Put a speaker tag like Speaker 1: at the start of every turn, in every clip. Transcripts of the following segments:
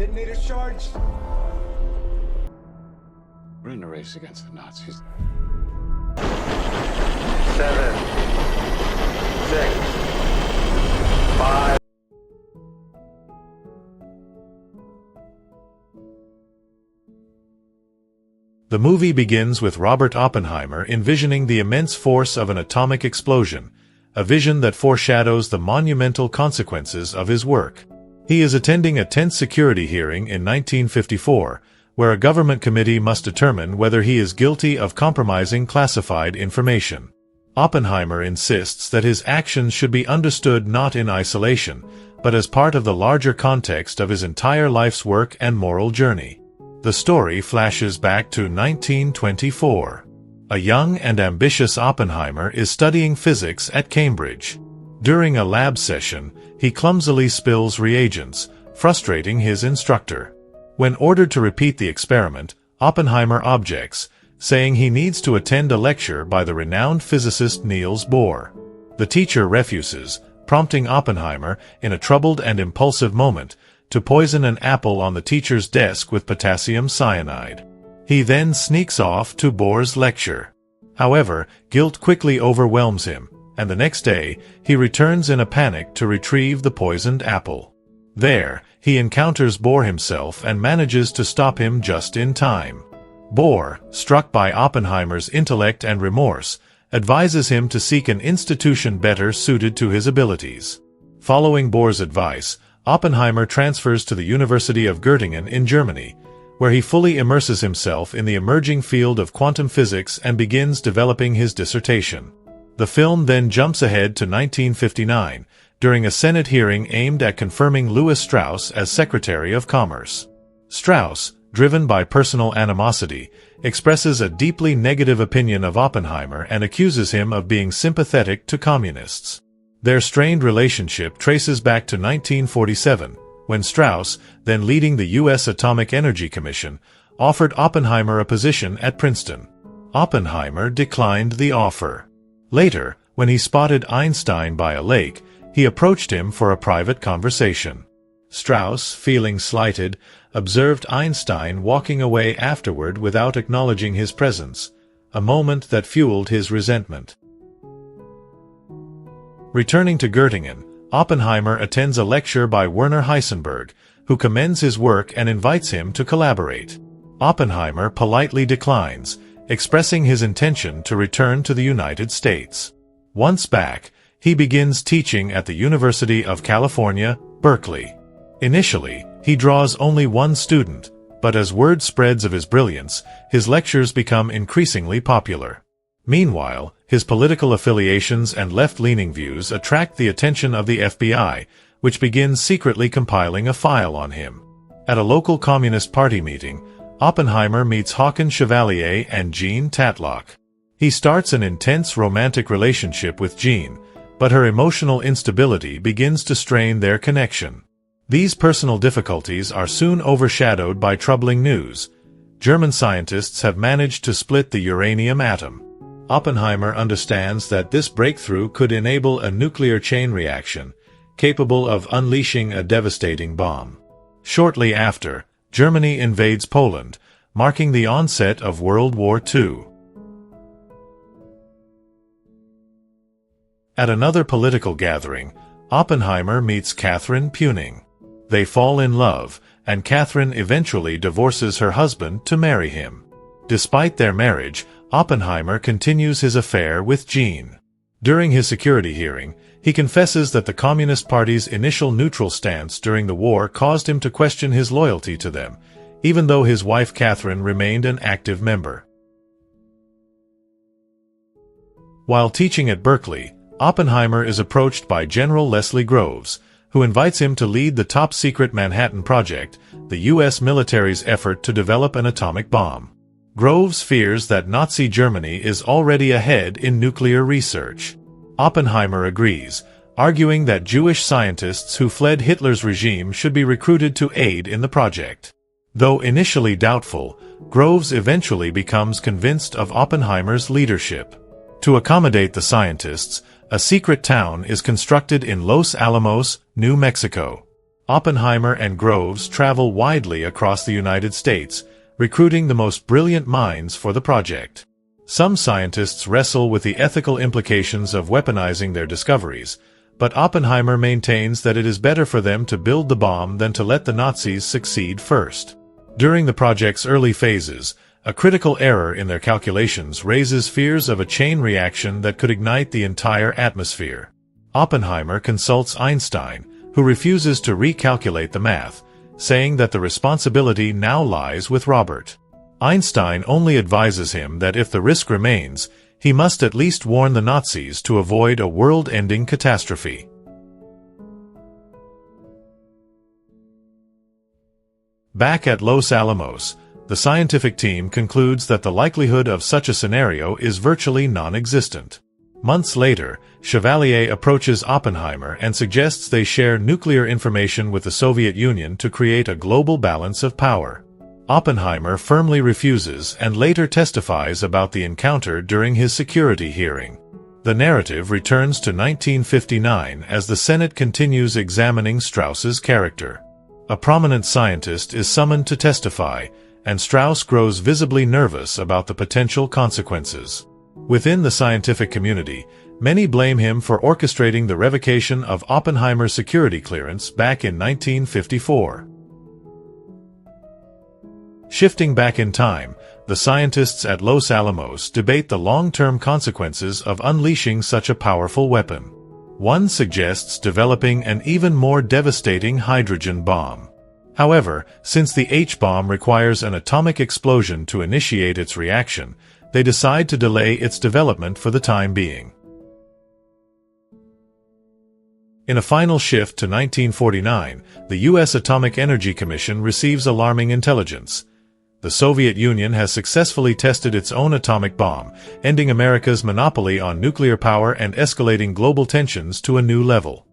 Speaker 1: Detonators charged.
Speaker 2: We're in a race against the Nazis.
Speaker 3: 7, 6, 5.
Speaker 4: The movie begins with Robert Oppenheimer envisioning the immense force of an atomic explosion, a vision that foreshadows the monumental consequences of his work. He is attending a tense security hearing in 1954, where a government committee must determine whether he is guilty of compromising classified information. Oppenheimer insists that his actions should be understood not in isolation, but as part of the larger context of his entire life's work and moral journey. The story flashes back to 1924. A young and ambitious Oppenheimer is studying physics at Cambridge. During a lab session, he clumsily spills reagents, frustrating his instructor. When ordered to repeat the experiment, Oppenheimer objects, saying he needs to attend a lecture by the renowned physicist Niels Bohr. The teacher refuses, prompting Oppenheimer, in a troubled and impulsive moment, to poison an apple on the teacher's desk with potassium cyanide. He then sneaks off to Bohr's lecture. However, guilt quickly overwhelms him, and the next day, he returns in a panic to retrieve the poisoned apple. There, he encounters Bohr himself and manages to stop him just in time. Bohr, struck by Oppenheimer's intellect and remorse, advises him to seek an institution better suited to his abilities. Following Bohr's advice, Oppenheimer transfers to the University of Göttingen in Germany, where he fully immerses himself in the emerging field of quantum physics and begins developing his dissertation. The film then jumps ahead to 1959, during a Senate hearing aimed at confirming Lewis Strauss as Secretary of Commerce. Strauss, driven by personal animosity, expresses a deeply negative opinion of Oppenheimer and accuses him of being sympathetic to communists. Their strained relationship traces back to 1947, when Strauss, then leading the U.S. Atomic Energy Commission, offered Oppenheimer a position at Princeton. Oppenheimer declined the offer. Later, when he spotted Einstein by a lake, he approached him for a private conversation. Strauss, feeling slighted, observed Einstein walking away afterward without acknowledging his presence, a moment that fueled his resentment. Returning to Göttingen, Oppenheimer attends a lecture by Werner Heisenberg, who commends his work and invites him to collaborate. Oppenheimer politely declines, expressing his intention to return to the United States. Once back, he begins teaching at the University of California, Berkeley. Initially, he draws only one student, but as word spreads of his brilliance, his lectures become increasingly popular. Meanwhile, his political affiliations and left-leaning views attract the attention of the FBI, which begins secretly compiling a file on him. At a local Communist Party meeting, Oppenheimer meets Håkan Chevalier and Jean Tatlock. He starts an intense romantic relationship with Jean, but her emotional instability begins to strain their connection. These personal difficulties are soon overshadowed by troubling news. German scientists have managed to split the uranium atom. Oppenheimer understands that this breakthrough could enable a nuclear chain reaction, capable of unleashing a devastating bomb. Shortly after, Germany invades Poland, marking the onset of World War II. At another political gathering, Oppenheimer meets Katherine Puning. They fall in love, and Katherine eventually divorces her husband to marry him. Despite their marriage, Oppenheimer continues his affair with Jean. During his security hearing, he confesses that the Communist Party's initial neutral stance during the war caused him to question his loyalty to them, even though his wife Katherine remained an active member. While teaching at Berkeley, Oppenheimer is approached by General Leslie Groves, who invites him to lead the top-secret Manhattan Project, the U.S. military's effort to develop an atomic bomb. Groves fears that Nazi Germany is already ahead in nuclear research. Oppenheimer agrees, arguing that Jewish scientists who fled Hitler's regime should be recruited to aid in the project. Though initially doubtful, Groves eventually becomes convinced of Oppenheimer's leadership. To accommodate the scientists, a secret town is constructed in Los Alamos, New Mexico. Oppenheimer and Groves travel widely across the United States, recruiting the most brilliant minds for the project. Some scientists wrestle with the ethical implications of weaponizing their discoveries, but Oppenheimer maintains that it is better for them to build the bomb than to let the Nazis succeed first. During the project's early phases, a critical error in their calculations raises fears of a chain reaction that could ignite the entire atmosphere. Oppenheimer consults Einstein, who refuses to recalculate the math, saying that the responsibility now lies with Robert. Einstein only advises him that if the risk remains, he must at least warn the Nazis to avoid a world-ending catastrophe. Back at Los Alamos, the scientific team concludes that the likelihood of such a scenario is virtually non-existent. Months later, Chevalier approaches Oppenheimer and suggests they share nuclear information with the Soviet Union to create a global balance of power. Oppenheimer firmly refuses and later testifies about the encounter during his security hearing. The narrative returns to 1959 as the Senate continues examining Strauss's character. A prominent scientist is summoned to testify, and Strauss grows visibly nervous about the potential consequences. Within the scientific community, many blame him for orchestrating the revocation of Oppenheimer's security clearance back in 1954. Shifting back in time, the scientists at Los Alamos debate the long-term consequences of unleashing such a powerful weapon. One suggests developing an even more devastating hydrogen bomb. However, since the H-bomb requires an atomic explosion to initiate its reaction, they decide to delay its development for the time being. In a final shift to 1949, the U.S. Atomic Energy Commission receives alarming intelligence. The Soviet Union has successfully tested its own atomic bomb, ending America's monopoly on nuclear power and escalating global tensions to a new level.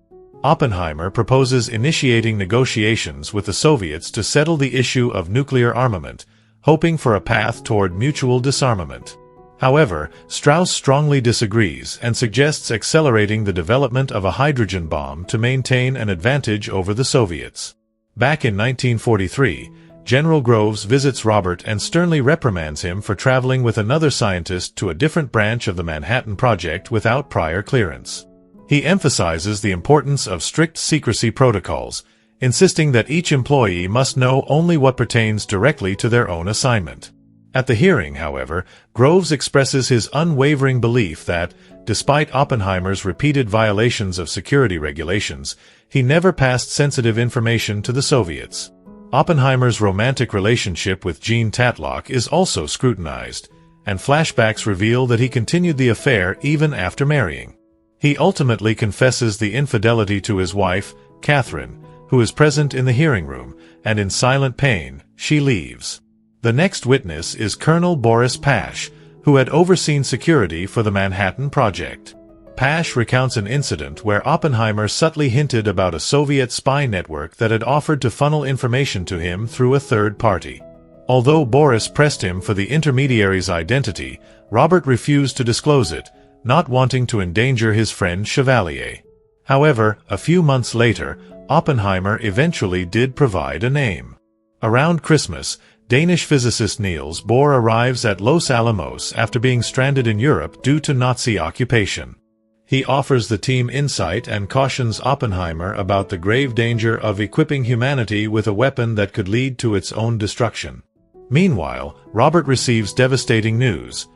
Speaker 4: Oppenheimer proposes initiating negotiations with the Soviets to settle the issue of nuclear armament, hoping for a path toward mutual disarmament. However, Strauss strongly disagrees and suggests accelerating the development of a hydrogen bomb to maintain an advantage over the Soviets. Back in 1943, General Groves visits Robert and sternly reprimands him for traveling with another scientist to a different branch of the Manhattan Project without prior clearance. He emphasizes the importance of strict secrecy protocols, insisting that each employee must know only what pertains directly to their own assignment. At the hearing, however, Groves expresses his unwavering belief that, despite Oppenheimer's repeated violations of security regulations, he never passed sensitive information to the Soviets. Oppenheimer's romantic relationship with Jean Tatlock is also scrutinized, and flashbacks reveal that he continued the affair even after marrying. He ultimately confesses the infidelity to his wife, Katherine, who is present in the hearing room, and in silent pain, she leaves. The next witness is Colonel Boris Pash, who had overseen security for the Manhattan Project. Pash recounts an incident where Oppenheimer subtly hinted about a Soviet spy network that had offered to funnel information to him through a third party. Although Boris pressed him for the intermediary's identity, Robert refused to disclose it, not wanting to endanger his friend Chevalier. However, a few months later, Oppenheimer eventually did provide a name. Around Christmas, Danish physicist Niels Bohr arrives at Los Alamos after being stranded in Europe due to Nazi occupation. He offers the team insight and cautions Oppenheimer about the grave danger of equipping humanity with a weapon that could lead to its own destruction. Meanwhile, Robert receives devastating news.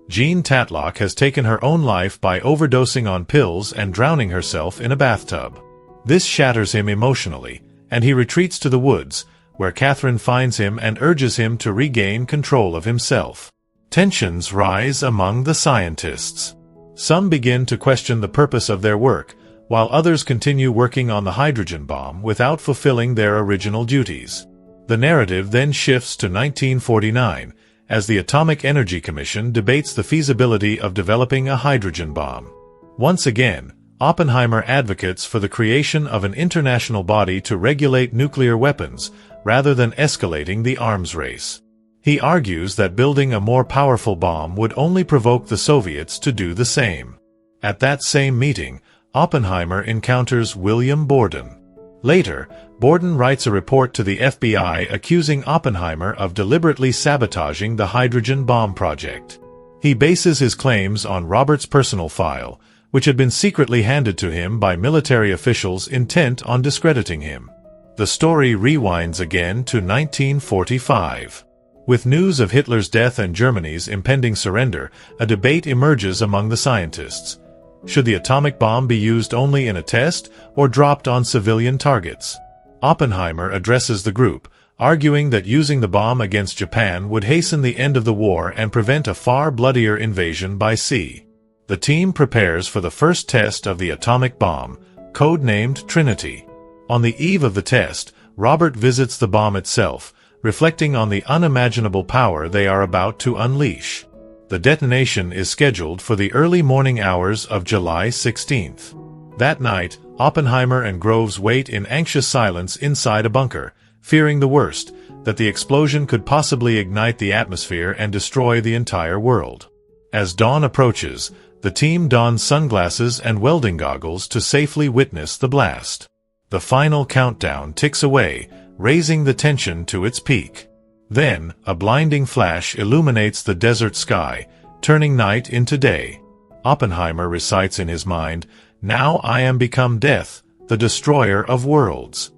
Speaker 4: Jean Tatlock has taken her own life by overdosing on pills and drowning herself in a bathtub. This shatters him emotionally, and he retreats to the woods, where Katherine finds him and urges him to regain control of himself. Tensions rise among the scientists. Some begin to question the purpose of their work, while others continue working on the hydrogen bomb without fulfilling their original duties. The narrative then shifts to 1949, as the Atomic Energy Commission debates the feasibility of developing a hydrogen bomb. Once again, Oppenheimer advocates for the creation of an international body to regulate nuclear weapons, rather than escalating the arms race. He argues that building a more powerful bomb would only provoke the Soviets to do the same. At that same meeting, Oppenheimer encounters William Borden. Later, Borden writes a report to the FBI accusing Oppenheimer of deliberately sabotaging the hydrogen bomb project. He bases his claims on Robert's personal file, which had been secretly handed to him by military officials intent on discrediting him. The story rewinds again to 1945. With news of Hitler's death and Germany's impending surrender, a debate emerges among the scientists. Should the atomic bomb be used only in a test or dropped on civilian targets? Oppenheimer addresses the group, arguing that using the bomb against Japan would hasten the end of the war and prevent a far bloodier invasion by sea. The team prepares for the first test of the atomic bomb, code-named Trinity. On the eve of the test, Robert visits the bomb itself, reflecting on the unimaginable power they are about to unleash. The detonation is scheduled for the early morning hours of July 16th. That night, Oppenheimer and Groves wait in anxious silence inside a bunker, fearing the worst, that the explosion could possibly ignite the atmosphere and destroy the entire world. As dawn approaches, the team dons sunglasses and welding goggles to safely witness the blast. The final countdown ticks away, raising the tension to its peak. Then, a blinding flash illuminates the desert sky, turning night into day. Oppenheimer recites in his mind, "Now I am become death, the destroyer of worlds."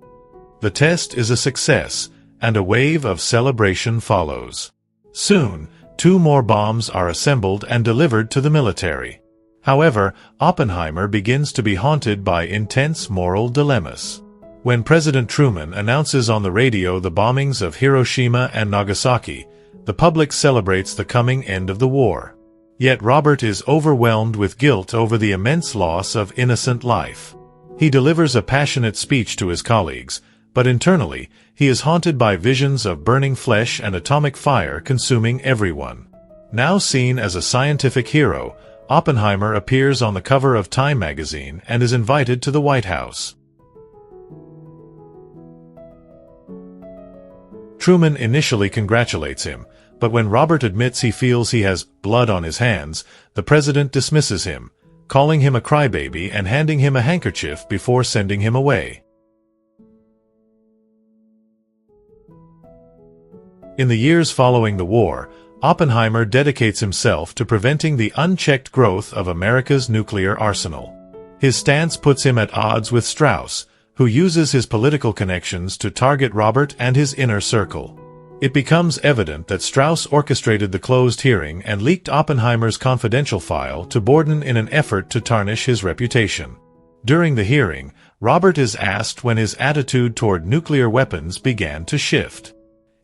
Speaker 4: The test is a success, and a wave of celebration follows. Soon, 2 more bombs are assembled and delivered to the military. However, Oppenheimer begins to be haunted by intense moral dilemmas. When President Truman announces on the radio the bombings of Hiroshima and Nagasaki, the public celebrates the coming end of the war. Yet Robert is overwhelmed with guilt over the immense loss of innocent life. He delivers a passionate speech to his colleagues, but internally, he is haunted by visions of burning flesh and atomic fire consuming everyone. Now seen as a scientific hero, Oppenheimer appears on the cover of Time magazine and is invited to the White House. Truman initially congratulates him, but when Robert admits he feels he has blood on his hands, the president dismisses him, calling him a crybaby and handing him a handkerchief before sending him away. In the years following the war, Oppenheimer dedicates himself to preventing the unchecked growth of America's nuclear arsenal. His stance puts him at odds with Strauss, who uses his political connections to target Robert and his inner circle. It becomes evident that Strauss orchestrated the closed hearing and leaked Oppenheimer's confidential file to Borden in an effort to tarnish his reputation. During the hearing, Robert is asked when his attitude toward nuclear weapons began to shift.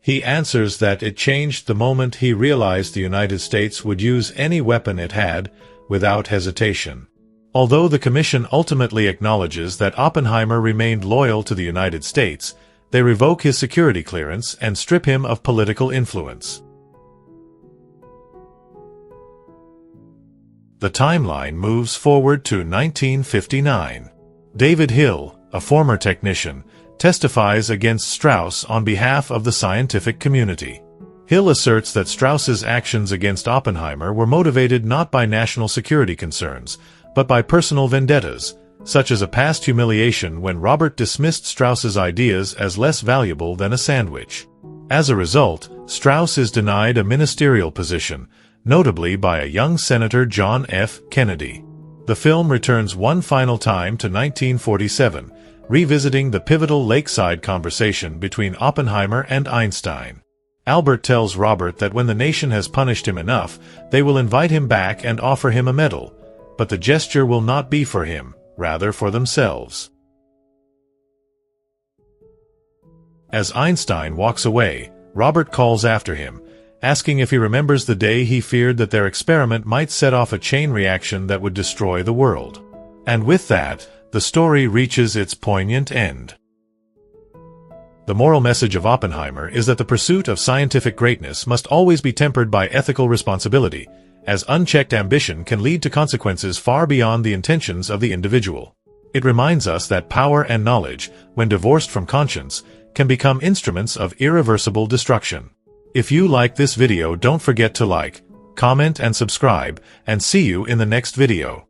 Speaker 4: He answers that it changed the moment he realized the United States would use any weapon it had, without hesitation. Although the Commission ultimately acknowledges that Oppenheimer remained loyal to the United States, they revoke his security clearance and strip him of political influence. The timeline moves forward to 1959. David Hill, a former technician, testifies against Strauss on behalf of the scientific community. Hill asserts that Strauss's actions against Oppenheimer were motivated not by national security concerns, but by personal vendettas, such as a past humiliation when Robert dismissed Strauss's ideas as less valuable than a sandwich. As a result, Strauss is denied a ministerial position, notably by a young Senator John F. Kennedy. The film returns one final time to 1947, revisiting the pivotal lakeside conversation between Oppenheimer and Einstein. Albert tells Robert that when the nation has punished him enough, they will invite him back and offer him a medal, but the gesture will not be for him, rather for themselves. As Einstein walks away, Robert calls after him, asking if he remembers the day he feared that their experiment might set off a chain reaction that would destroy the world. And with that, the story reaches its poignant end. The moral message of Oppenheimer is that the pursuit of scientific greatness must always be tempered by ethical responsibility, as unchecked ambition can lead to consequences far beyond the intentions of the individual. It reminds us that power and knowledge, when divorced from conscience, can become instruments of irreversible destruction. If you like this video, don't forget to like, comment and subscribe, and see you in the next video.